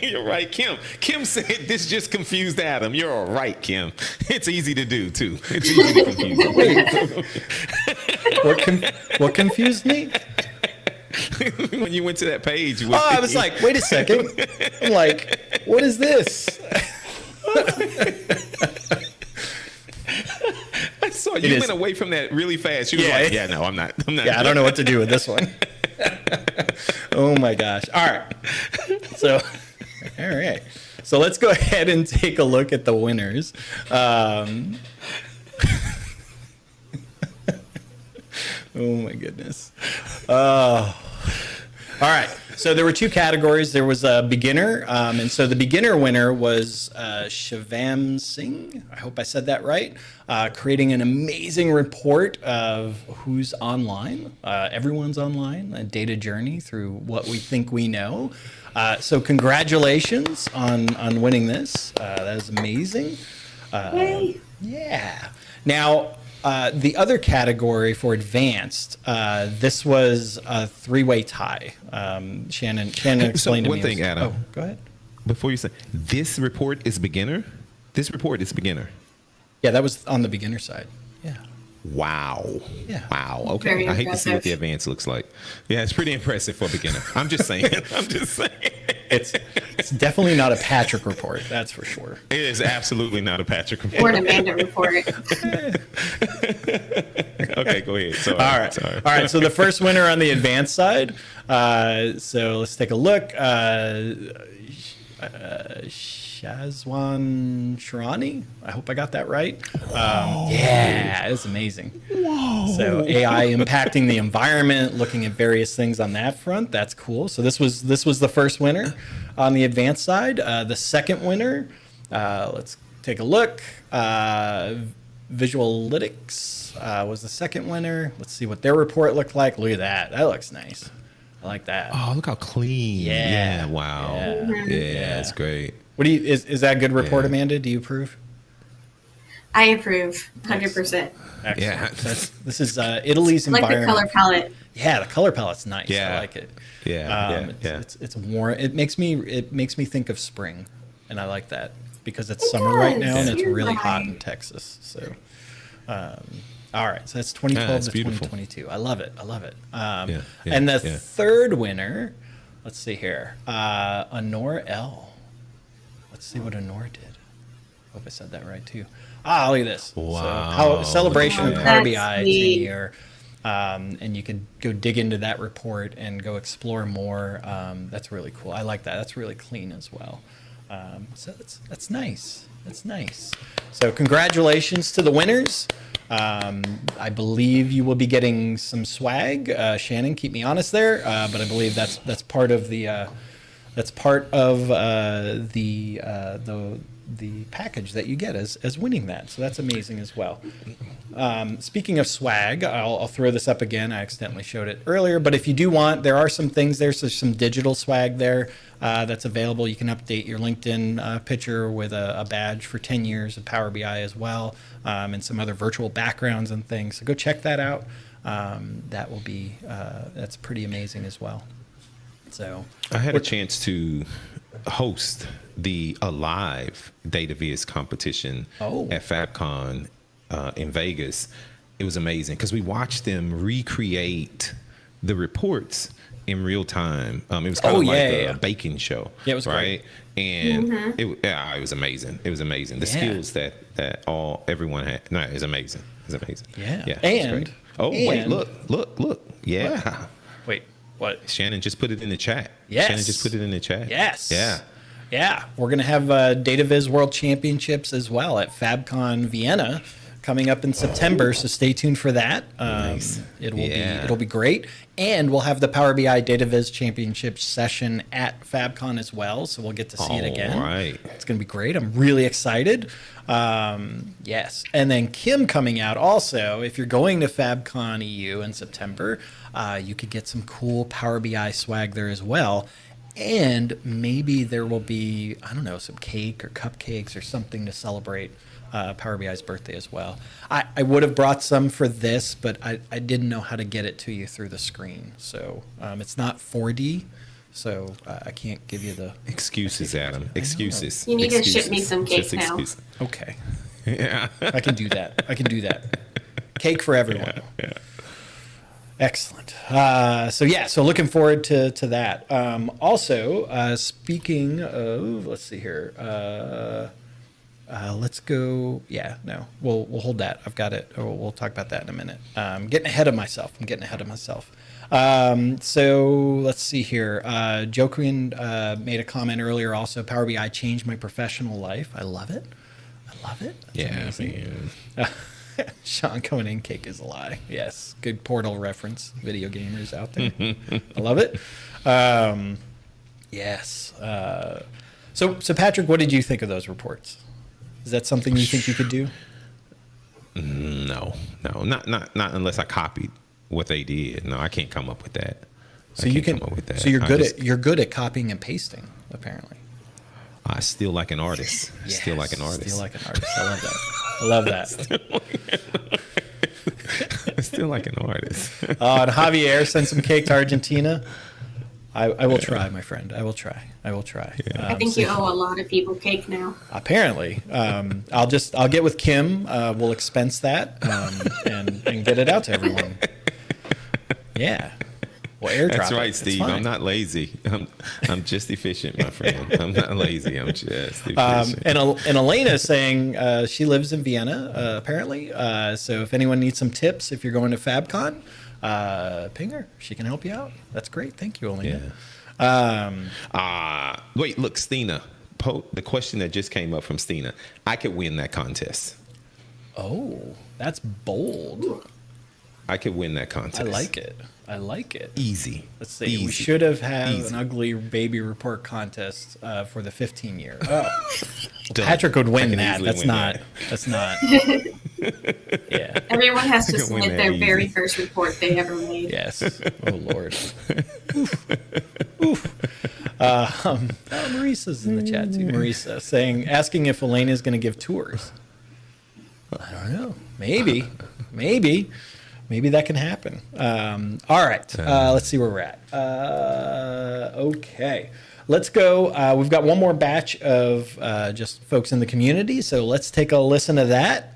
You're right, Kim. Kim said this just confused Adam. You're all right, Kim. It's easy to do too. It's easy to confuse. Wait, what confused me? When you went to that page. I was like, wait a second. I'm like, what is this? I saw you went away from that really fast. You were like, no, I'm not. Yeah, I don't know what to do with this one. Oh my gosh. All right. So let's go ahead and take a look at the winners. Oh my goodness. All right. So there were two categories. There was a beginner, and so the beginner winner was Shivam Singh. I hope I said that right. Creating an amazing report of who's online. Everyone's online, a data journey through what we think we know. So congratulations on winning this. That is amazing. Yay. Yeah. Now, the other category for advanced, this was a three-way tie. Shannon explained to me. One thing, Adam. Oh, go ahead. Before you say, this report is beginner? This report is beginner. Yeah, that was on the beginner side. Yeah. Wow. Yeah. Wow. Okay. Very I hate to see what impressive. the advance looks like. Yeah, it's pretty impressive for a beginner. I'm just saying. It's definitely not a Patrick report, that's for sure. It is absolutely not a Patrick report. Or an Amanda report. Okay, go ahead. Sorry. All right. So the first winner on the advanced side. So let's take a look. Shazwan Sharani. I hope I got that right. Yeah, it's amazing. Whoa. So AI impacting the environment, looking at various things on that front. That's cool. So this was the first winner on the advanced side. The second winner Let's take a look. Visualytics was the second winner. Let's see what their report looked like. Look at that. That looks nice. I like that. Oh, look how clean. Yeah. Wow. Yeah. Yeah, it's great. What do you is that a good report, Amanda? Do you approve? I approve 100%. Excellent. Yeah. This is Italy's I like environment. the color palette. Yeah, the color palette's nice. Yeah. I like it. Yeah, It's warm. It makes me think of spring, and I like that because it's summer right now and it's You're really hot right. in Texas. So, all right. So that's 2012 that's to beautiful. 2022. I love it. Yeah, And the yeah. third winner, let's see here, Honor L. Let's see what Honor did. Hope I said that right too. Ah, look at this. Wow. Celebration of Yeah. Power That's BI neat. year. And you could go dig into that report and go explore more. That's really cool. I like that. That's really clean as well. So that's nice. That's nice. So congratulations to the winners. I believe you will be getting some swag. Shannon, keep me honest there. But I believe that's part of the the package that you get as winning that. So that's amazing as well. Speaking of swag, I'll throw this up again. I accidentally showed it earlier, but if you do want, there are some things there. So there's some digital swag there that's available. You can update your LinkedIn picture with a badge for 10 years of Power BI as well, and some other virtual backgrounds and things. So go check that out. That will be that's pretty amazing as well. So I had a chance to host the Alive Data Viz competition at FabCon in Vegas. It was amazing because we watched them recreate the reports in real time. It was kind of like a baking show. Yeah, it was right. great. And it was amazing. It was amazing. The skills that everyone had. No, it's amazing. It's amazing. Yeah. Yeah. And wait, look. Yeah. Wait, what? Shannon just put it in the chat. Yes. Shannon just put it in the chat. Yes. Yeah. Yeah. We're going to have DataViz World Championships as well at FabCon Vienna coming up in September. So stay tuned for that. Nice. It'll be great. And we'll have the Power BI DataViz Championship session at FabCon as well. So we'll get to see it again. Right. It's going to be great. I'm really excited. Yes. And then Kim coming out also. If you're going to FabCon EU in September, you could get some cool Power BI swag there as well. And maybe there will be, I don't know, some cake or cupcakes or something to celebrate Power BI's birthday as well. I would have brought some for this, but I didn't know how to get it to you through the screen. So it's not 4D, so I can't give you the excuses, Adam. Excuses. You need to ship me some cake Just now. excuses. Okay. Yeah. I can do that. Cake for everyone. Yeah. Excellent. So looking forward to that. Also, speaking of, let's see here. Let's go. Yeah, no, we'll hold that. I've got it. We'll talk about that in a minute. I'm getting ahead of myself. So let's see here. Joaquin made a comment earlier. Also, Power BI changed my professional life. I love it. That's amazing. Sean coming in, cake is a lie. Yes, good Portal reference. Video gamers out there, I love it. Yes. So Patrick, what did you think of those reports? Is that something you think you could do? No, not unless I copied what they did. No, I can't come up with that. So you can. Come up with that. So you're good at copying and pasting, apparently. I still like an artist. Yes, still like an artist. Still like an artist. I love that. I love that. Still like an artist. And Javier sent some cake to Argentina. I will try, my friend. I will try. Yeah. I think you owe a lot of people cake now. Apparently, I'll get with Kim. We'll expense that and get it out to everyone. Yeah. Well, airdrop. That's right, it. Steve. I'm not lazy. I'm just efficient, my friend. I'm not lazy. I'm just efficient. And Elena is saying she lives in Vienna, apparently. So if anyone needs some tips, if you're going to FabCon, ping her. She can help you out. That's great. Thank you, Elena. Yeah. Wait, look, Stina. The question that just came up from Stina. I could win that contest. Oh, that's bold. I could win that contest. I like it. I like it. Easy. Let's see. Easy. We should have had Easy. an ugly baby report contest for the 15 year. Oh. Patrick would win that. That's not. That's not. Yeah. Everyone has to Win submit that their easy. very first report they ever made. Yes. Oh Lord. Oof. Marissa's in the chat too. Marissa asking if Elena is going to give tours. I don't know. Maybe that can happen. All right. Let's see where we're at. Okay. Let's go. We've got one more batch of just folks in the community. So let's take a listen to that.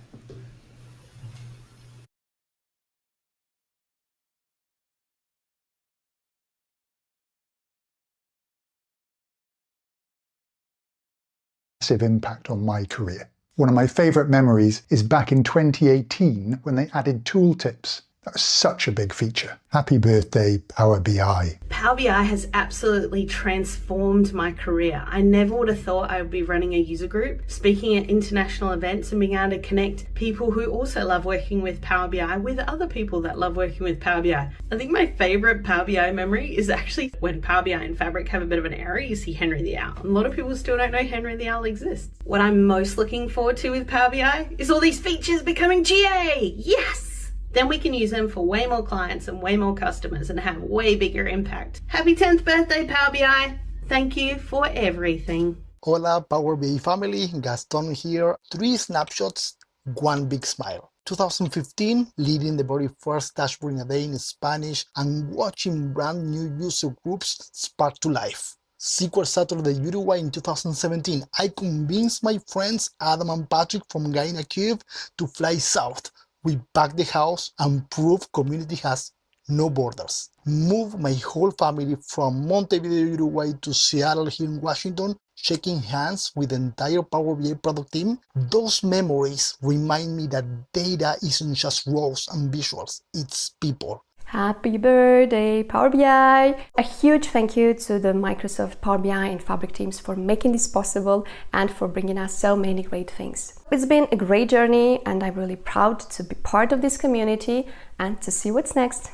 Massive impact on my career. One of my favourite memories is back in 2018 when they added tooltips. That was such a big feature. Happy birthday, Power BI. Power BI has absolutely transformed my career. I never would have thought I would be running a user group, speaking at international events and being able to connect people who also love working with Power BI with other people that love working with Power BI. I think my favorite Power BI memory is actually when Power BI and Fabric have a bit of an error, you see Henry the Owl. A lot of people still don't know Henry the Owl exists. What I'm most looking forward to with Power BI is all these features becoming GA. Yes! Then we can use them for way more clients and way more customers and have way bigger impact. Happy 10th birthday, Power BI. Thank you for everything. Hola, Power BI family. Gaston here. 3 snapshots, 1 big smile. 2015, leading the very first dashboarding a day in Spanish and watching brand new user groups spark to life. SQL Saturday Uruguay in 2017, I convinced my friends Adam and Patrick from Gaina Cube to fly south. We packed the house and proved community has no borders. Moved my whole family from Montevideo, Uruguay to Seattle here in Washington, shaking hands with the entire Power BI product team. Those memories remind me that data isn't just rows and visuals, it's people. Happy birthday, Power BI! A huge thank you to the Microsoft Power BI and Fabric teams for making this possible and for bringing us so many great things. It's been a great journey and I'm really proud to be part of this community and to see what's next.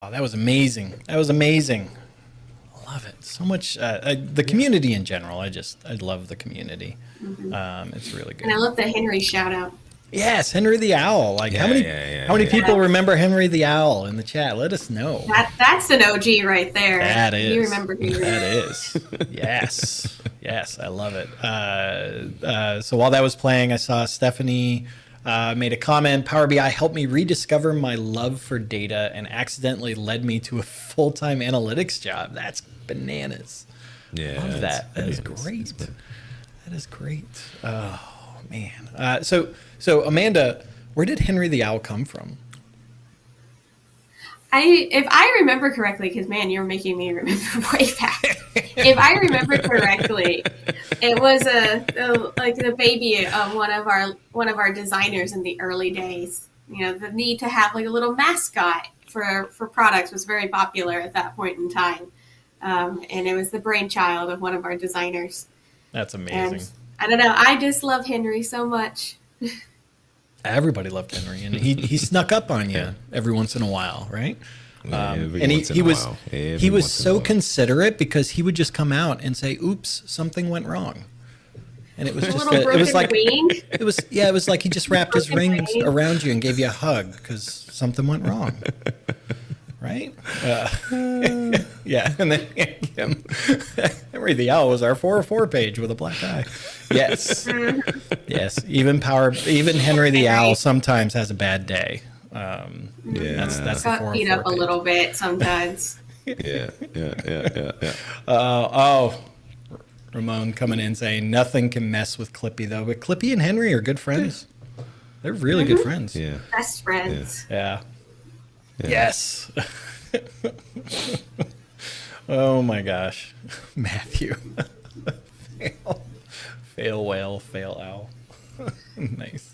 Oh, that was amazing. That was amazing. I love it so much. The community in general. I love the community. Mm-hmm. It's really good. And I love the Henry shout out. Yes, Henry the Owl. Like how many people remember Henry the Owl in the chat? Let us know. That's an OG right there. That is. You remember who you That is. Yes. Yes, I love it. So while that was playing, I saw Stephanie made a comment. Power BI helped me rediscover my love for data and accidentally led me to a full-time analytics job. That's bananas. Yeah. Love that. That is great. That is great. Oh man. So Amanda, where did Henry the Owl come from? If I remember correctly, because man, you're making me remember way back. If I remember correctly, it was like the baby of one of our designers in the early days. You know, the need to have like a little mascot for products was very popular at that point in time, and it was the brainchild of one of our designers. That's amazing. And I don't know. I just love Henry so much. Everybody loved Henry, and he snuck up on you every once in a while, right? Every And once in he a was while. he was so considerate because he would just come out and say, "Oops, something went wrong," and it was A just little it was broken like wing. it was like he just wrapped his Broken rings wing. around you and gave you a hug because something went wrong, right? Yeah, and then Henry the Owl was our 404 page with a black eye. Yes, yes. Even Henry the Owl sometimes has a bad day. That's the Got beat 404 up a little bit sometimes. Yeah. Ramon coming in saying nothing can mess with Clippy though, but Clippy and Henry are good friends. They're really good friends. Yeah. Best friends. Yeah. Yes. Oh my gosh, Matthew. Fail whale, fail owl. Nice.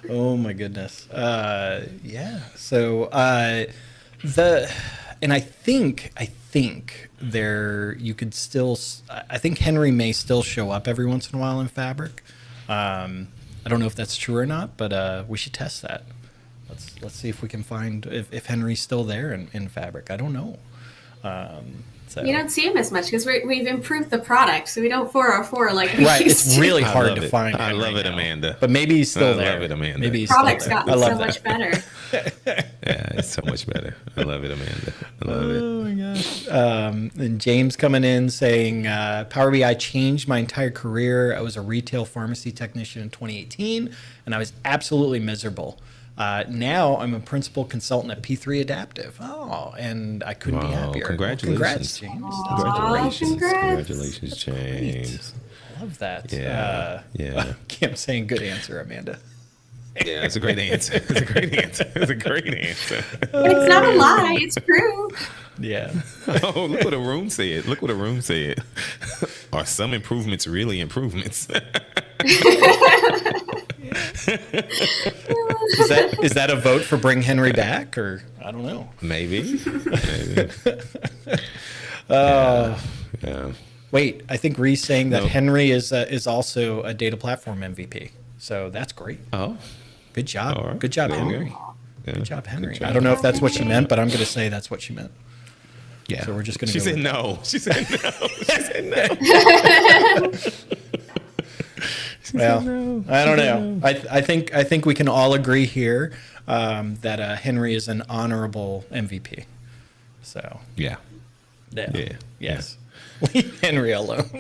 Oh my goodness. Yeah. So and I think there you could still. I think Henry may still show up every once in a while in Fabric. I don't know if that's true or not, but we should test that. Let's see if we can find if Henry's still there in Fabric. I don't know. So. You don't see him as much because we've improved the product, so we don't 404 like we right. used It's to. really hard to it. find. I Henry love it, now. Amanda. But maybe he's still there. I love it, Amanda. Maybe he's Product's still there. gotten I love so that. much better. Yeah, it's so much better. I love it, Amanda. I love it. Oh my gosh. And James coming in saying, Power BI changed my entire career. I was a retail pharmacy technician in 2018, and I was absolutely miserable. Now I'm a principal consultant at P3 Adaptive. Oh, and I couldn't be happier. Congratulations. James. Congratulations. Congrats. Congratulations, James. I love that. Yeah. Kim saying, good answer, Amanda. Yeah, it's a great answer. It's a great answer. It's a great answer. It's not a lie. It's true. Yeah. Oh, look what a room said. Look what a room said. Are some improvements really improvements? Is that a vote for bring Henry back, or I don't know? Maybe. Yeah. Yeah. Wait, I think Ree's saying that Henry is also a data platform MVP. So that's great. Oh, good job. All right. Good job, There you Henry. go. Yeah. Good job, Henry. Good job. I don't know if that's what she meant, but I'm going to say that's what she meant. Yeah. So we're just going to. She said no. She said no. She said no. Well, I don't know. I think we can all agree here that Henry is an honorable MVP. So Yeah. Yes. Leave Henry alone.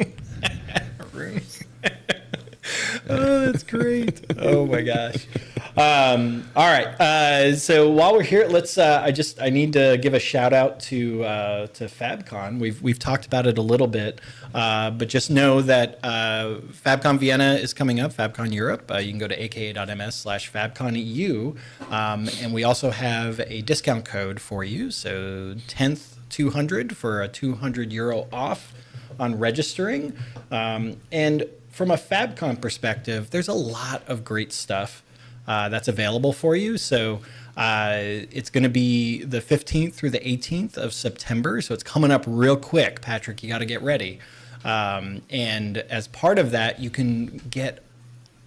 Oh, that's great. Oh my gosh. All right. So while we're here, let's. I need to give a shout out to FabCon. We've talked about it a little bit, but just know that FabCon Vienna is coming up. FabCon Europe. You can go to aka.ms/FabConEU, and we also have a discount code for you. So 10th 200 for a €200 off on registering, and from a FabCon perspective, there's a lot of great stuff that's available for you. So it's going to be the 15th through the 18th of September. So it's coming up real quick. Patrick, you got to get ready. And as part of that, you can get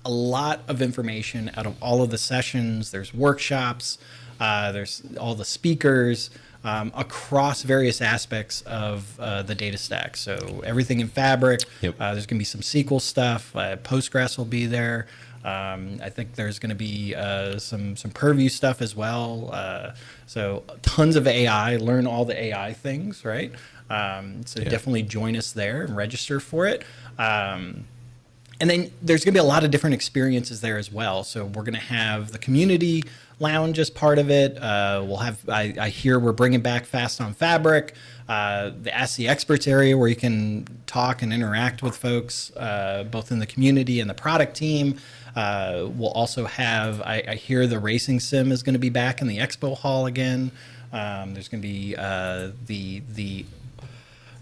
a lot of information out of all of the sessions. There's workshops, there's all the speakers, across various aspects of the data stack. So everything in Fabric, there's going to be some SQL stuff, Postgres will be there. I think there's going to be some Purview stuff as well. So tons of AI, learn all the AI things, right? So definitely join us there and register for it. And then there's going to be a lot of different experiences there as well. So we're going to have the community lounge as part of it. We'll have, I hear we're bringing back Fast on Fabric, the Ask the Experts area where you can talk and interact with folks, both in the community and the product team. We'll also have, I hear the racing sim is going to be back in the expo hall again. There's going to be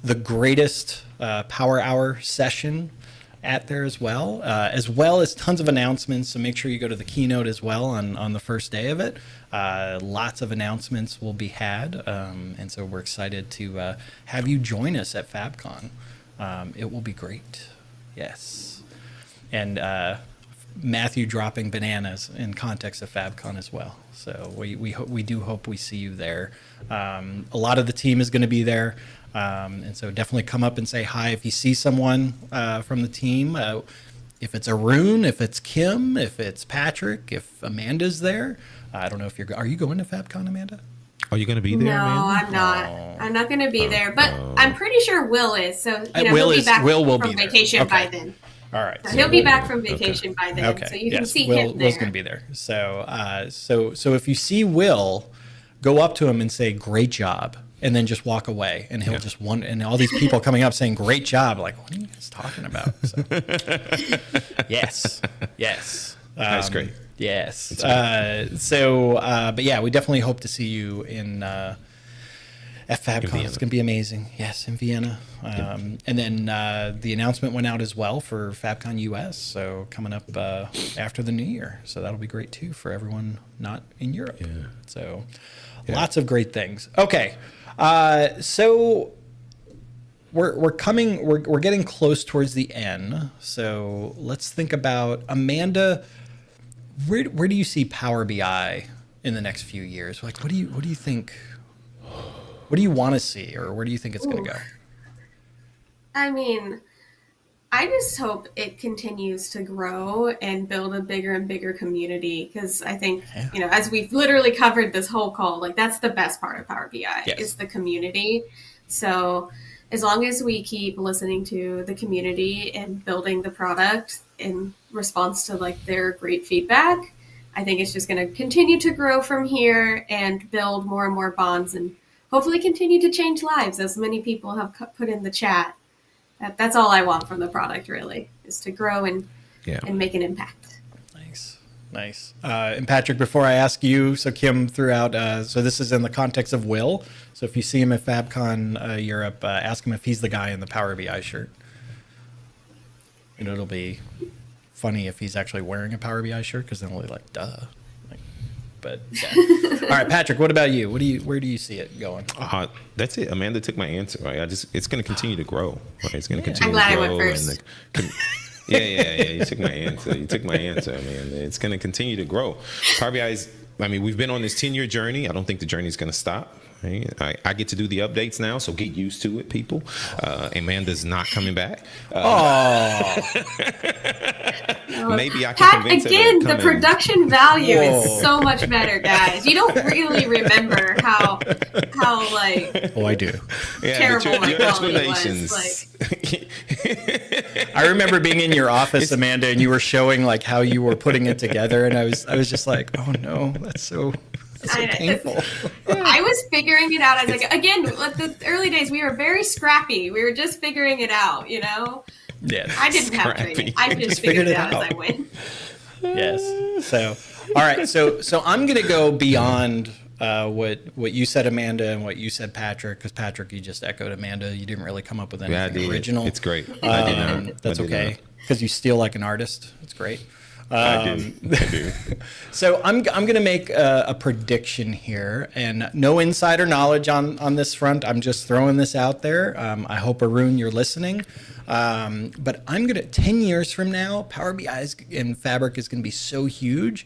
the greatest Power Hour session at there as well as tons of announcements. So make sure you go to the keynote as well on the first day of it. Lots of announcements will be had. And so we're excited to have you join us at FabCon. It will be great. Yes. And Matthew dropping bananas in context of FabCon as well. So we do hope we see you there. A lot of the team is going to be there. And so definitely come up and say hi if you see someone from the team. If it's Arun, if it's Kim, if it's Patrick, if Amanda's there. I don't know if are you going to FabCon, Amanda? Are you going to be there, No, Amanda? I'm not. I'm not going to be there, but I'm pretty sure Will is. So Will he'll be back will from be there. vacation by Okay. then. All right. So he'll be back from vacation by then, Okay. so you can Yes, see Will, him there. Will's going to be there. So, so if you see Will, go up to him and say, "Great job," and then just walk away, and he'll just wonder. And all these people coming up saying, "Great job!" Like, what are you guys talking about? So, yes. That's great. Yes. But yeah, we definitely hope to see you in. At FabCon, it's going to be amazing. Yes, in Vienna. And then the announcement went out as well for FabCon US, so coming up after the new year. So that'll be great too for everyone not in Europe. Yeah. So lots of great things. Okay, so we're getting close towards the end. So let's think about Amanda. where do you see Power BI in the next few years? Like, what do you think? What do you want to see, or where do you think it's going to go? I mean, I just hope it continues to grow and build a bigger and bigger community, because I think, as we've literally covered this whole call, like that's the best part of Power BI is the community. So as long as we keep listening to the community and building the product in response to like their great feedback, I think it's just going to continue to grow from here and build more and more bonds and hopefully continue to change lives, as many people have put in the chat. That's all I want from the product, really, is to grow and make an impact. Nice. And Patrick, before I ask you, so Kim threw out, so this is in the context of Will. So if you see him at FabCon Europe, ask him if he's the guy in the Power BI shirt. And it'll be funny if he's actually wearing a Power BI shirt, because then we'll be like, duh. But all right, Patrick, what about you? Where do you see it going? That's it. Amanda took my answer. Right, it's going to continue to grow. Right? It's going to continue I'm glad to grow. I went first. Yeah. You took my answer. Man. It's going to continue to grow. Power BI is. I mean, we've been on this 10-year journey. I don't think the journey is going to stop. Right? I get to do the updates now, so get used to it, people. Amanda's not coming back. Maybe I can convince her to again, come the in. production value is so much better, guys. You don't really remember how like I do. terrible my your quality explanations. was. I remember being in your office, Amanda, and you were showing like how you were putting it together, and I was just like, oh no, that's so painful. I was figuring it out as like again, like the early days we were very scrappy. We were just figuring it out, Yeah. I didn't have training. I just figured it out as I went. Yes. So, all right. So I'm gonna go beyond what you said, Amanda, and what you said, Patrick. Because Patrick, you just echoed Amanda. You didn't really come up with anything original. It's great. I did not. That's okay. Because you steal like an artist. It's great. I do. So I'm going to make a prediction here, and no insider knowledge on this front. I'm just throwing this out there. I hope, Arun, you're listening. But I'm going to, 10 years from now, Power BI and Fabric is going to be so huge,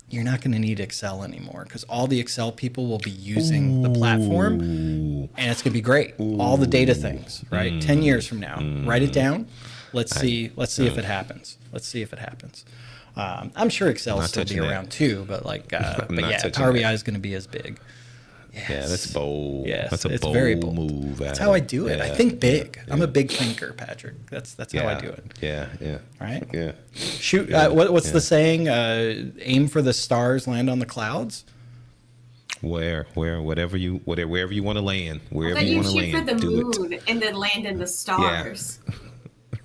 you're not going to need Excel anymore, because all the Excel people will be using the platform, and it's going to be great. All the data things, right? 10 years from now, write it down. Let's see if it happens. I'm sure Excel will still be around too, but Power BI is going to be as big. Yes. Yeah, that's bold. Yes, that's a it's bold very bold move. That's how I do it. I think big. I'm a big thinker, Patrick. That's how I do it. Yeah. Right? Yeah. Shoot. What's the saying? Aim for the stars, land on the clouds. Wherever you want to land, wherever But you you want to shoot land, for the do moon and then land in the stars. Yeah.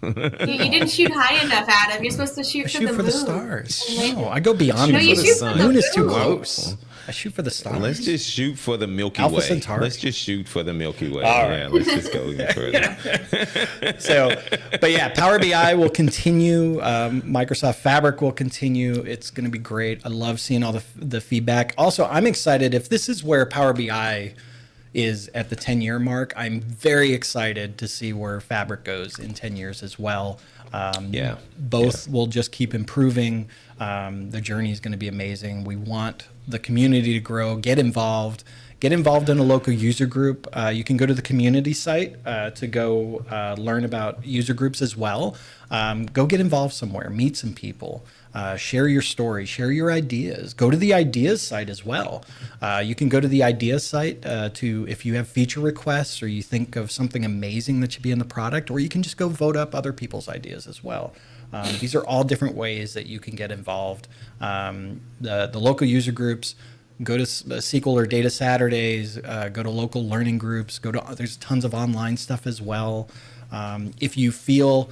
You didn't shoot high enough, Adam. You're supposed to shoot for the moon. The stars. No, I go beyond. No, you shoot for the moon is too moon. close. I shoot for the stars. Let's just shoot for the Milky Alpha Way. Centauri. Let's just shoot for the Milky Way. All Yeah, right. let's just go even further. But yeah, Power BI will continue. Microsoft Fabric will continue. It's going to be great. I love seeing all the feedback. Also, I'm excited if this is where Power BI is at the 10-year mark. I'm very excited to see where Fabric goes in 10 years as well. Both will just keep improving. The journey is going to be amazing. We want the community to grow. Get involved in a local user group. You can go to the community site to go learn about user groups as well. Go get involved somewhere, meet some people, share your story, share your ideas. Go to the ideas site as well. You can go to the ideas site if you have feature requests or you think of something amazing that should be in the product, or you can just go vote up other people's ideas as well. These are all different ways that you can get involved. The local user groups, go to SQL or Data Saturdays, go to local learning groups, there's tons of online stuff as well. If you feel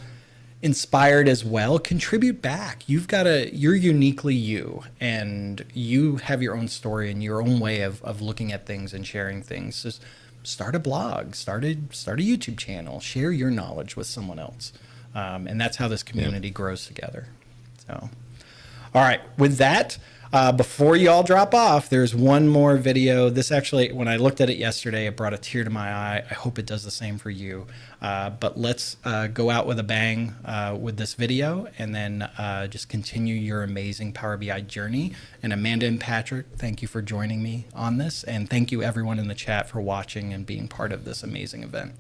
inspired as well, contribute back. You're uniquely you, and you have your own story and your own way of looking at things and sharing things. Just start a blog, start a YouTube channel, share your knowledge with someone else. And that's how this community grows together. So, all right, with that, Before you all drop off, there's one more video. This actually, when I looked at it yesterday, it brought a tear to my eye. I hope it does the same for you. But let's go out with a bang with this video, and then just continue your amazing Power BI journey. And Amanda and Patrick, thank you for joining me on this. And thank you everyone in the chat for watching and being part of this amazing event.